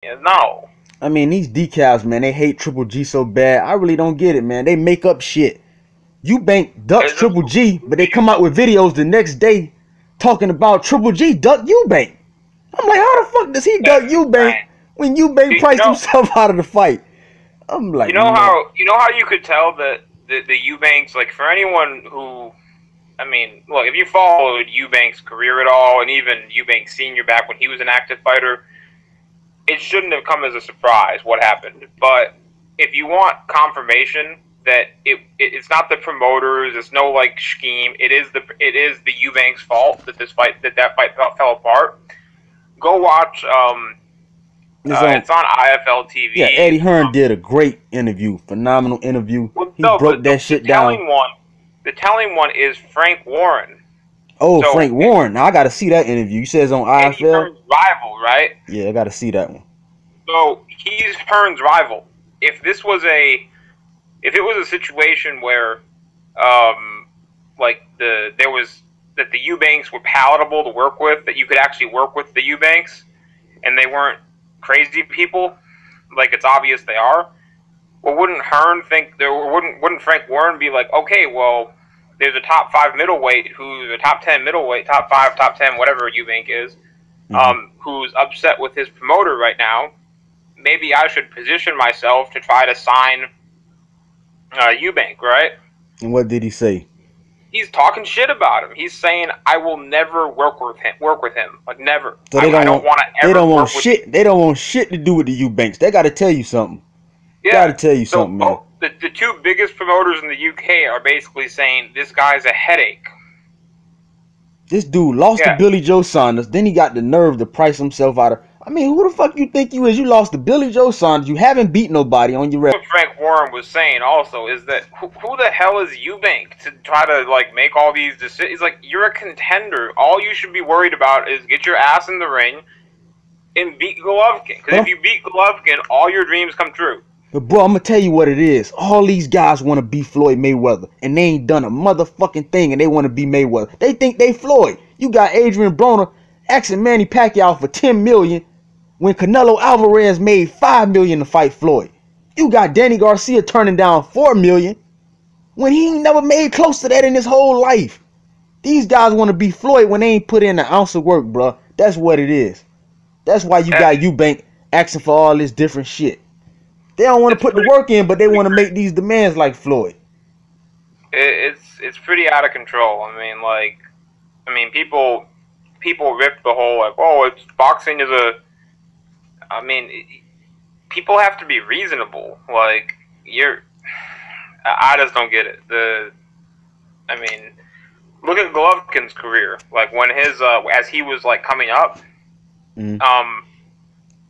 Yeah, no. I mean, these decals, man, they hate Triple G so bad. I really don't get it, man. They make up shit. Eubank ducks It's just Triple G, but they come out with videos the next day talking about Triple G duck Eubank. I'm like, how the fuck does he duck Eubank insane. when Eubank You priced know, himself out of the fight? I'm like, man. you know how you could tell that the Eubanks, like for anyone who, I mean, look, if you followed Eubank's career at all, and even Eubank Senior back when he was an active fighter, it shouldn't have come as a surprise what happened. But if you want confirmation that it's not the promoters, it's no like scheme, it is the Eubank's fault that that fight fell apart. Go watch. It's on IFL TV. Yeah, Eddie Hearn did a great interview, phenomenal interview. Well, He no, broke that shit down. The telling one is Frank Warren. Oh, so, Frank Warren. Now I got to see that interview. You said it's on IFL. Eddie Hearn's rival, right? Yeah, I got to see that one. So he's Hearn's rival. If it was a situation where, like the Eubanks were palatable to work with, that you could actually work with the Eubanks, and they weren't crazy people, like it's obvious they are. Well, wouldn't Hearn think there? Wouldn't Frank Warren be like, okay, well, there's a top 5 middleweight who's a top 10 middleweight, top 5, top 10, whatever Eubank is, who's upset with his promoter right now. Maybe I should position myself to try to sign Eubank, right? And what did he say? He's talking shit about him. He's saying, "I will never work with him, like never." So they don't want to. They don't want shit. They don't want shit to do with the Eubanks. They got to tell you something. Yeah, got to tell you something, man. The 2 biggest promoters in the UK are basically saying this guy's a headache. This dude lost to Billy Joe Saunders. Then he got the nerve to price himself out of. I mean, who the fuck you think you is? You lost to Billy Joe Saunders. You haven't beat nobody on your record. What Frank Warren was saying also is that who the hell is Eubank to try to like make all these decisions? He's like, you're a contender. All you should be worried about is get your ass in the ring and beat Golovkin. Because if you beat Golovkin, all your dreams come true. But bro, I'm gonna tell you what it is. All these guys want to be Floyd Mayweather, and they ain't done a motherfucking thing, and they want to be Mayweather. They think they Floyd. You got Adrien Broner asking Manny Pacquiao for $10 million when Canelo Alvarez made $5 million to fight Floyd. You got Danny Garcia turning down $4 million when he ain't never made close to that in his whole life. These guys want to be Floyd when they ain't put in an ounce of work, bro. That's what it is. That's why you got Eubank asking for all this different shit. They don't want to put the work in, but they want to make these demands like Floyd. It's pretty out of control. I mean, people rip the whole like, oh, it's boxing is a. I mean, people have to be reasonable. Like I just don't get it. I mean, look at Golovkin's career. Like when his as he was like coming up,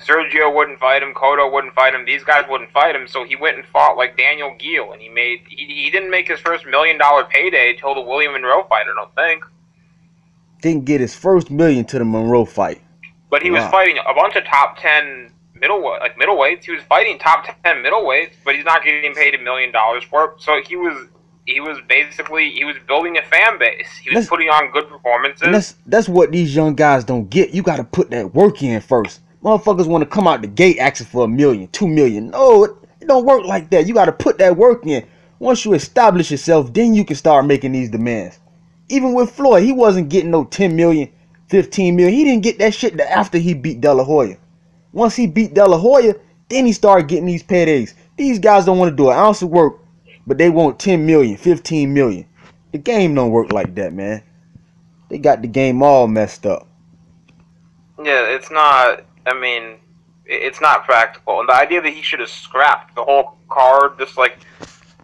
Sergio wouldn't fight him, Cotto wouldn't fight him, these guys wouldn't fight him, so he went and fought like Daniel Geale, and he didn't make his first $1 million payday until the William Monroe fight, I don't think. Didn't get his first million to the Monroe fight. But he was fighting a bunch of top 10 middleweights. He was fighting top 10 middleweights, but he's not getting paid $1 million for it. So he was building a fan base. He was putting on good performances. And that's what these young guys don't get. You got to put that work in first. Motherfuckers want to come out the gate asking for $1 million, $2 million. No, it don't work like that. You got to put that work in. Once you establish yourself, then you can start making these demands. Even with Floyd, he wasn't getting no 10 million, 15 million. He didn't get that shit after he beat De La Hoya. Once he beat De La Hoya, then he started getting these paydays. These guys don't want to do an ounce of work, but they want 10 million, 15 million. The game don't work like that, man. They got the game all messed up. Yeah, it's not. I mean, it's not practical. And the idea that he should have scrapped the whole card, just like,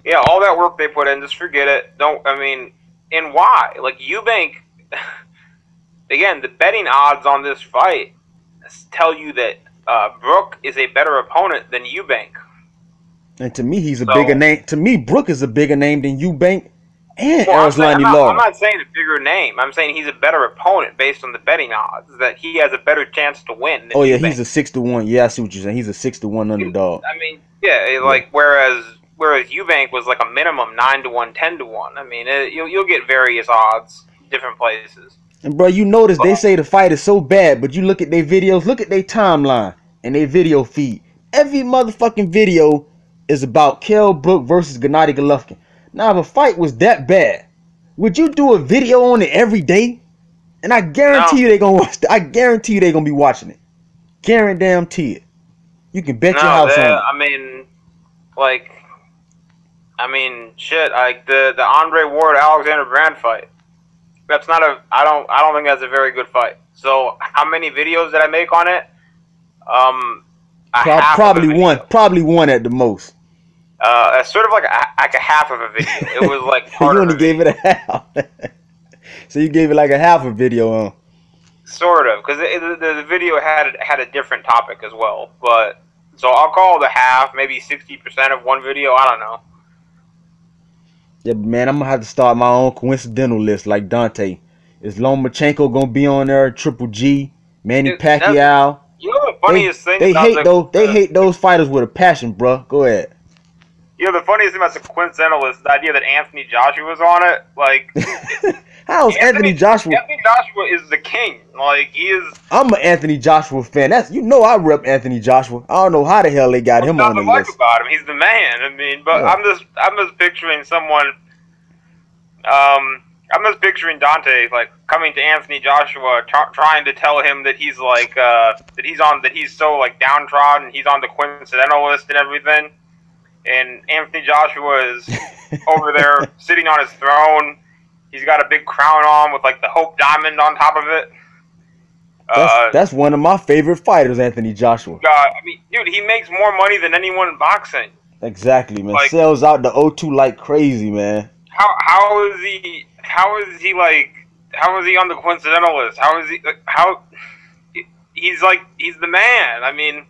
yeah, all that work they put in, just forget it. And why? Like, Eubank, again, the betting odds on this fight tell you that Brook is a better opponent than Eubank. And to me, he's a bigger name. To me, Brook is a bigger name than Eubank and Arizlani Law. I'm not saying a bigger name. I'm saying he's a better opponent based on the betting odds. That he has a better chance to win than Eubank. He's a 6-1. Yeah, I see what you're saying. He's a 6-1 underdog. I mean, yeah, like whereas Eubank was like a minimum 9-1, 10-1. I mean, you'll get various odds different places. And bro, you notice they say the fight is so bad, but you look at their videos, look at their timeline. in their video feed. Every motherfucking video is about Kell Brook versus Gennady Golovkin. Now, if a fight was that bad, would you do a video on it every day? And I guarantee you they gonna watch it. I guarantee you they gonna be watching it. Guarantee it. You can bet your house on it. Shit. Like the Andre Ward Alexander Brand fight. That's not a. I don't think that's a very good fight. So how many videos did I make on it? Probably one at the most. Sort of like a half of a video. It was like part you only gave it a half. So you gave it like a half a video, huh? Sort of, because the video had a different topic as well. But so I'll call it a half, maybe 60% of one video. I don't know. Yeah, man, I'm gonna have to start my own coincidental list like Dante. Is Lomachenko gonna be on there? Triple G, Manny Pacquiao. You know the funniest thing? They hate those fighters with a passion, bro. Go ahead. You know the funniest thing about the coincidental is the idea that Anthony Joshua was on it. Like, how is Anthony Joshua? Anthony Joshua is the king. Like, he is. I'm an Anthony Joshua fan. I rep Anthony Joshua. I don't know how the hell they got him on the list. About him, he's the man. I mean, but yeah. I'm just picturing someone. I'm just picturing Dante like coming to Anthony Joshua, trying to tell him that he's like that he's so like downtrodden. He's on the coincidental list and everything. And Anthony Joshua is over there sitting on his throne. He's got a big crown on with like the Hope Diamond on top of it. That's one of my favorite fighters, Anthony Joshua. I mean, dude, he makes more money than anyone in boxing. Exactly, man. Like, sells out the O2 like crazy, man. How is he on the coincidental list? He's the man. I mean,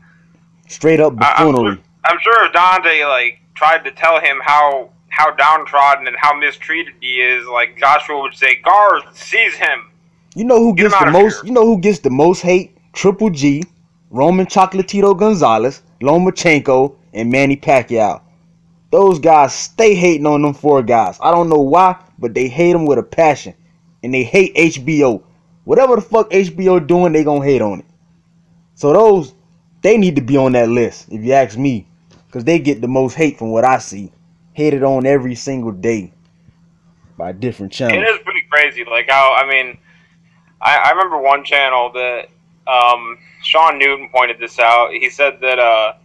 straight up buffoonery. I'm sure if Dante like tried to tell him how downtrodden and how mistreated he is, like Joshua would say, "Guard, seize him." You know who gets the most? You know who gets the most hate? Triple G, Roman Chocolatito Gonzalez, Lomachenko, and Manny Pacquiao. Those guys stay hating on them four guys. I don't know why, but they hate them with a passion, and they hate HBO. Whatever the fuck HBO doing, they gonna hate on it. So they need to be on that list, if you ask me. Because they get the most hate from what I see. Hated on every single day by different channels. It is pretty crazy. Like how, I mean, I remember one channel that Sean Newton pointed this out. He said that,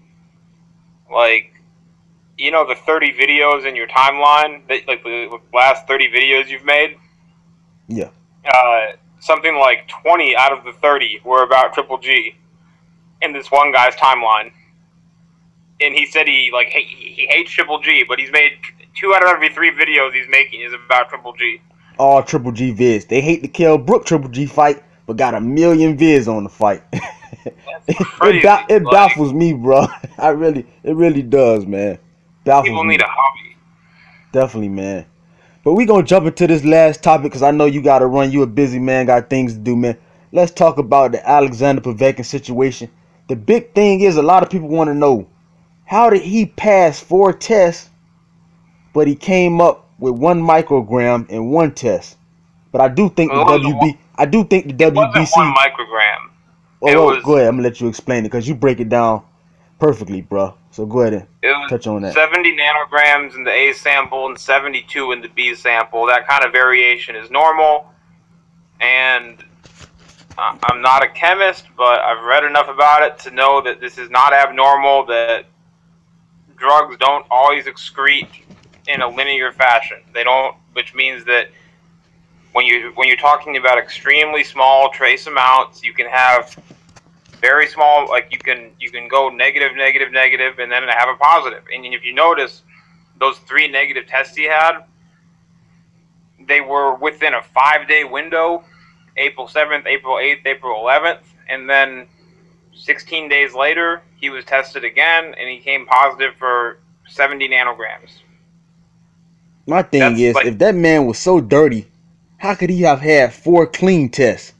like, you know, the 30 videos in your timeline, that, like the last 30 videos you've made? Yeah. Something like 20 out of the 30 were about Triple G in this one guy's timeline. And he said he hates Triple G, but he's made 2 out of every 3 videos he's making is about Triple G. All Triple G vids. They hate the Kell Brook Triple G fight, but got 1 million vids on the fight. It baffles me, bro. It really does, man. Baffles people need a hobby. Definitely, man. But we gonna jump into this last topic because I know you gotta run. You a busy man, got things to do, man. Let's talk about the Alexander Povetkin situation. The big thing is a lot of people want to know, how did he pass 4 tests, but he came up with 1 microgram in 1 test? But I do think the WBC. It wasn't 1 microgram. Oh, go ahead. I'm gonna let you explain it because you break it down perfectly, bro. So go ahead and touch on that. 70 nanograms in the A sample and 72 in the B sample. That kind of variation is normal. And I'm not a chemist, but I've read enough about it to know that this is not abnormal, that drugs don't always excrete in a linear fashion. They don't, which means that when you're talking about extremely small trace amounts, you can have very small, like you can go negative, and then have a positive. And if you notice, those 3 negative tests he had, they were within a 5-day window. April 7th, April 8th, April 11th, and then 16 days later, he was tested again, and he came positive for 70 nanograms. My thing is, if that man was so dirty, how could he have had 4 clean tests?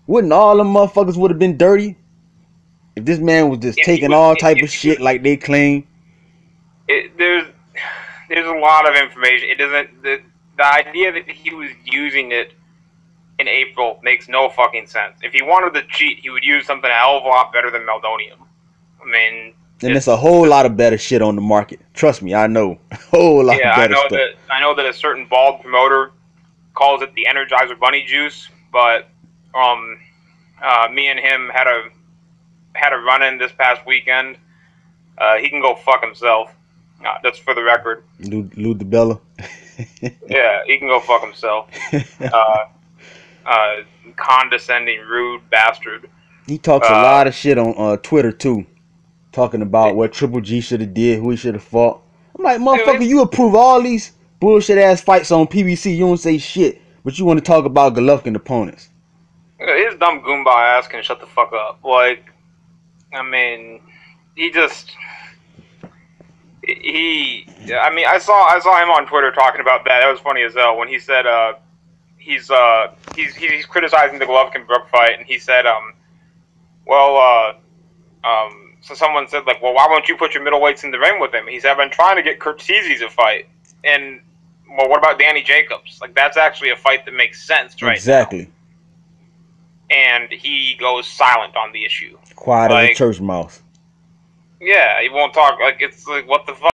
Wouldn't all them motherfuckers would have been dirty? If this man was just taking all type of shit like they claim? There's a lot of information. It doesn't, the idea that he was using it in April makes no fucking sense. If he wanted to cheat, he would use something a hell of a lot better than meldonium. I mean, and there's a whole lot of better shit on the market. Trust me, I know. A whole lot of better stuff. I know that a certain bald promoter calls it the Energizer Bunny juice, but me and him had a run-in this past weekend. He can go fuck himself. That's for the record. Lou DeBella. Yeah, he can go fuck himself. Condescending, rude bastard. He talks a lot of shit on Twitter too, talking about what Triple G should have did, who he should have fought. I'm like, motherfucker, you approve all these bullshit ass fights on PBC. You don't say shit, but you want to talk about Golovkin opponents. His dumb Goomba ass can shut the fuck up. Like, I mean, I saw him on Twitter talking about that. That was funny as hell when he said he's criticizing the Golovkin Brook fight, and he said so someone said, like, well, why won't you put your middleweights in the ring with him? He said, I've been trying to get Curtizi to fight, and well, what about Danny Jacobs? Like, that's actually a fight that makes sense right exactly now. And he goes silent on the issue, quiet as a church mouse. Yeah, he won't talk. Like, it's like, what the fuck.